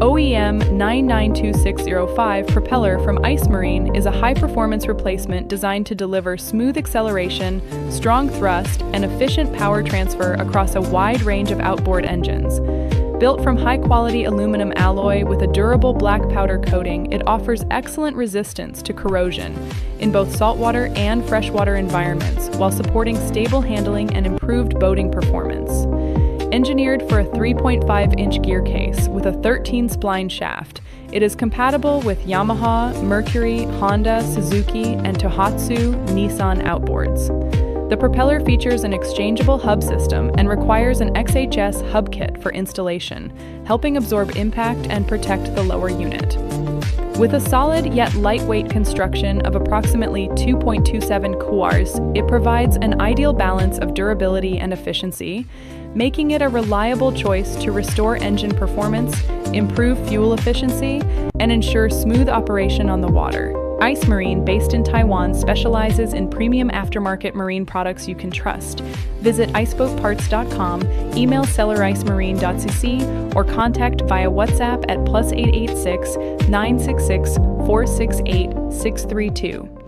OEM 992605 Propeller from Ice Marine is a high-performance replacement designed to deliver smooth acceleration, strong thrust, and efficient power transfer across a wide range of outboard engines. Built from high-quality aluminum alloy with a durable black powder coating, it offers excellent resistance to corrosion in both saltwater and freshwater environments, while supporting stable handling and improved boating performance. Engineered for a 3.5-inch gear case with a 13-spline shaft, it is compatible with Yamaha, Mercury, Honda, Suzuki, and Tohatsu Nissan outboards. The Propeller features an Exchangeable Hub System and requires an XHS hub kit for installation, helping absorb impact and protect the lower unit. With a solid yet lightweight construction of approximately 2.27 quarts, it provides an ideal balance of durability and efficiency, making it a reliable choice to restore engine performance, improve fuel efficiency, and ensure smooth operation on the water. Ice Marine, based in Taiwan, specializes in premium aftermarket marine products you can trust. Visit iceboatparts.com, email sellericemarine.cc, or contact via WhatsApp at +886 966 468 632.